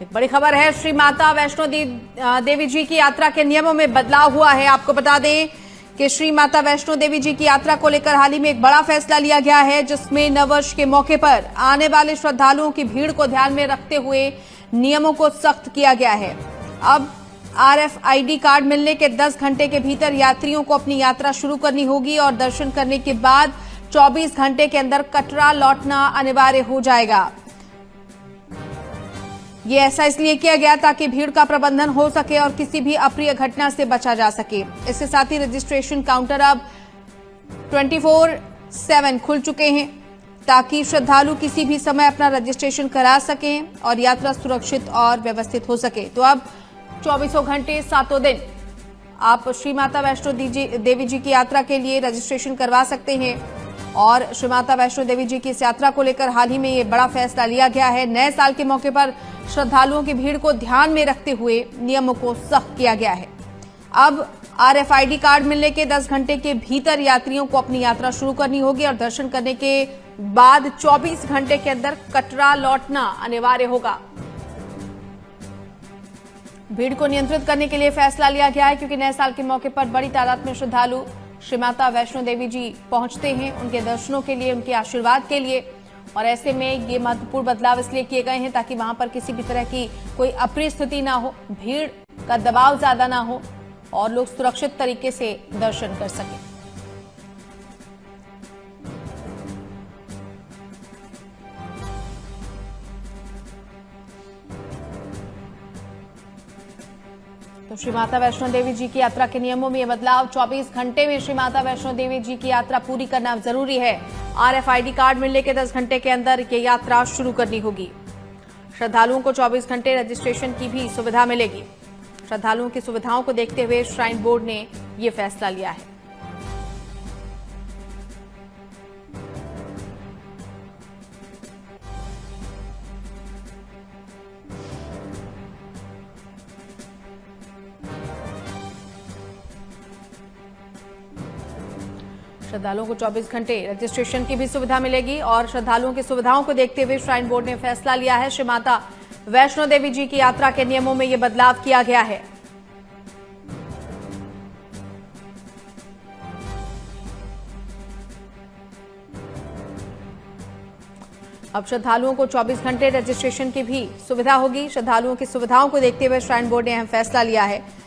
एक बड़ी खबर है, श्री माता वैष्णो देवी जी की यात्रा के नियमों में बदलाव हुआ है। आपको बता दें कि श्री माता वैष्णो देवी जी की यात्रा को लेकर हाल ही में एक बड़ा फैसला लिया गया है, जिसमें नववर्ष के मौके पर आने वाले श्रद्धालुओं की भीड़ को ध्यान में रखते हुए नियमों को सख्त किया गया है। अब RFID कार्ड मिलने के 10 घंटे के भीतर यात्रियों को अपनी यात्रा शुरू करनी होगी और दर्शन करने के बाद 24 घंटे के अंदर कटरा लौटना अनिवार्य हो जाएगा। ये ऐसा इसलिए किया गया ताकि भीड़ का प्रबंधन हो सके और किसी भी अप्रिय घटना से बचा जा सके। इसके साथ ही रजिस्ट्रेशन काउंटर अब 24/7 खुल चुके हैं ताकि श्रद्धालु किसी भी समय अपना रजिस्ट्रेशन करा सकें और यात्रा सुरक्षित और व्यवस्थित हो सके। तो अब 24 घंटे 7 दिन आप श्री माता वैष्णो देवी जी की यात्रा के लिए रजिस्ट्रेशन करवा सकते हैं। और श्री माता वैष्णो देवी जी की इस यात्रा को लेकर हाल ही में ये बड़ा फैसला लिया गया है। नए साल के मौके पर श्रद्धालुओं की भीड़ को ध्यान में रखते हुए नियमों को सख्त किया गया है। अब RFID कार्ड मिलने के 10 घंटे के भीतर यात्रियों को अपनी यात्रा शुरू करनी होगी और दर्शन करने के बाद 24 घंटे के अंदर कटरा लौटना अनिवार्य होगा। भीड़ को नियंत्रित करने के लिए फैसला लिया गया है, क्योंकि नए साल के मौके पर बड़ी तादाद में श्रद्धालु श्री माता वैष्णो देवी जी पहुंचते हैं उनके दर्शनों के लिए, उनके आशीर्वाद के लिए। और ऐसे में ये महत्वपूर्ण बदलाव इसलिए किए गए हैं ताकि वहां पर किसी भी तरह की कोई अप्रिय स्थिति ना हो, भीड़ का दबाव ज्यादा ना हो और लोग सुरक्षित तरीके से दर्शन कर सकें। तो श्री माता वैष्णो देवी जी की यात्रा के नियमों में यह बदलाव, 24 घंटे में श्री माता वैष्णो देवी जी की यात्रा पूरी करना जरूरी है। RFID कार्ड मिलने के 10 घंटे के अंदर ये यात्रा शुरू करनी होगी। श्रद्धालुओं को 24 घंटे रजिस्ट्रेशन की भी सुविधा मिलेगी। श्रद्धालुओं की सुविधाओं को देखते हुए श्राइन बोर्ड ने यह फैसला लिया है। श्रद्धालुओं को 24 घंटे रजिस्ट्रेशन की भी सुविधा मिलेगी और श्रद्धालुओं की सुविधाओं को देखते हुए श्राइन बोर्ड ने फैसला लिया है। श्री माता वैष्णो देवी जी की यात्रा के नियमों में यह बदलाव किया गया है। अब श्रद्धालुओं को 24 घंटे रजिस्ट्रेशन की भी सुविधा होगी। श्रद्धालुओं की सुविधाओं को देखते हुए श्राइन बोर्ड ने अहम फैसला लिया है।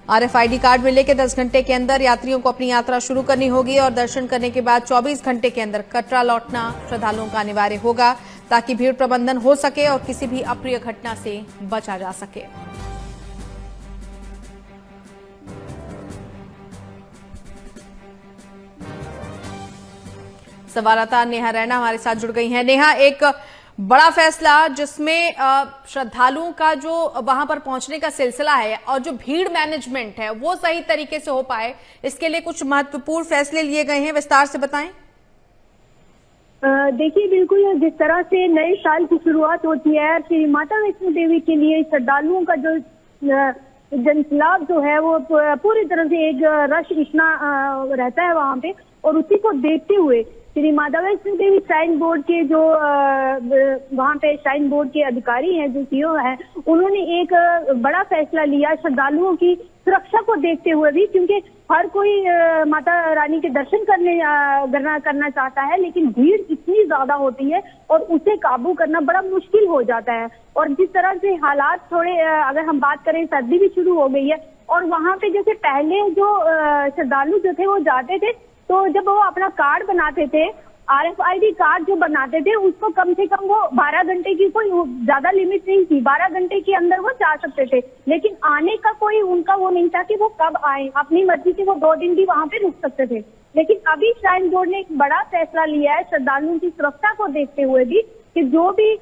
RFID कार्ड मिलने के 10 घंटे के अंदर यात्रियों को अपनी यात्रा शुरू करनी होगी और दर्शन करने के बाद 24 घंटे के अंदर कटरा लौटना श्रद्धालुओं का अनिवार्य होगा ताकि भीड़ प्रबंधन हो सके और किसी भी अप्रिय घटना से बचा जा सके। संवाददाता नेहा रैना हमारे साथ जुड़ गई हैं। नेहा, एक बड़ा फैसला जिसमें श्रद्धालुओं का जो वहां पर पहुंचने का सिलसिला है और जो भीड़ मैनेजमेंट है वो सही तरीके से हो पाए, इसके लिए कुछ महत्वपूर्ण फैसले लिए गए हैं, विस्तार से बताएं। देखिए, बिल्कुल जिस तरह से नए साल की शुरुआत होती है, श्री माता वैष्णो देवी के लिए श्रद्धालुओं का जो जनसैलाब जो है वो पूरी तरह से एक रश इतना रहता है वहां पे, और उसी को देखते हुए श्री माता वैष्णो देवी श्राइन बोर्ड के जो वहाँ पे श्राइन बोर्ड के अधिकारी हैं, जो CEO हैं, उन्होंने एक बड़ा फैसला लिया श्रद्धालुओं की सुरक्षा को देखते हुए भी, क्योंकि हर कोई माता रानी के दर्शन करना चाहता है, लेकिन भीड़ इतनी ज्यादा होती है और उसे काबू करना बड़ा मुश्किल हो जाता है। और जिस तरह से हालात थोड़े, अगर हम बात करें, सर्दी भी शुरू हो गई है और वहाँ पे जैसे पहले जो श्रद्धालु जो थे वो जाते थे, तो जब वो अपना कार्ड बनाते थे, RFID कार्ड जो बनाते थे, उसको कम से कम वो 12 घंटे की कोई ज्यादा लिमिट नहीं थी, 12 घंटे के अंदर वो जा सकते थे, लेकिन आने का कोई उनका वो नहीं था कि वो कब आए। अपनी मर्जी से वो 2 दिन भी वहां पे रुक सकते थे। लेकिन अभी श्राइन बोर्ड ने एक बड़ा फैसला लिया है श्रद्धालुओं की सुरक्षा को देखते हुए भी, कि जो भी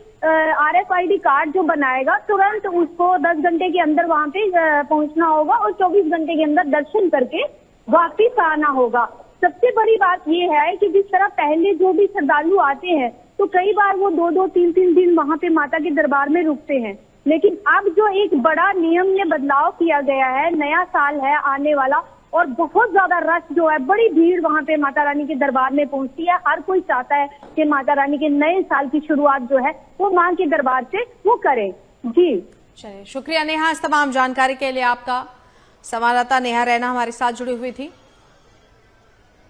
RFID कार्ड जो बनाएगा तुरंत उसको 10 घंटे के अंदर वहां पे पहुंचना होगा और 24 घंटे के अंदर दर्शन करके वापिस आना होगा। सबसे बड़ी बात ये है कि जिस तरह पहले जो भी श्रद्धालु आते हैं तो कई बार वो 2-2, 3-3 दिन वहां पे माता के दरबार में रुकते हैं, लेकिन अब जो एक बड़ा नियम में बदलाव किया गया है, नया साल है आने वाला और बहुत ज्यादा रश जो है, बड़ी भीड़ वहां पे माता रानी के दरबार में पहुंचती है। हर कोई चाहता है कि माता रानी के नए साल की शुरुआत जो है वो मां के दरबार से वो करे। जी। चलिए, शुक्रिया नेहा इस तमाम जानकारी के लिए आपका। संवाददाता नेहा रैना हमारे साथ जुड़ी हुई थी।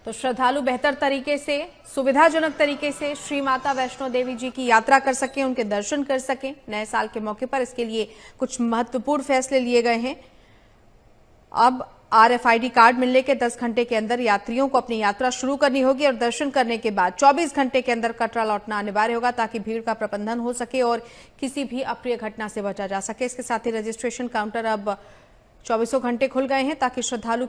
तो श्रद्धालु बेहतर तरीके से, सुविधाजनक तरीके से श्री माता वैष्णो देवी जी की यात्रा कर सकें, उनके दर्शन कर सकें नए साल के मौके पर। इसके लिए कुछ महत्वपूर्ण फैसले लिए गए हैं। अब RFID कार्ड मिलने के 10 घंटे के अंदर यात्रियों को अपनी यात्रा शुरू करनी होगी और दर्शन करने के बाद 24 घंटे के अंदर कटरा लौटना अनिवार्य होगा, ताकि भीड़ का प्रबंधन हो सके और किसी भी अप्रिय घटना से बचा जा सके। इसके साथ ही रजिस्ट्रेशन काउंटर अब 24 घंटे खुल गए हैं, ताकि श्रद्धालु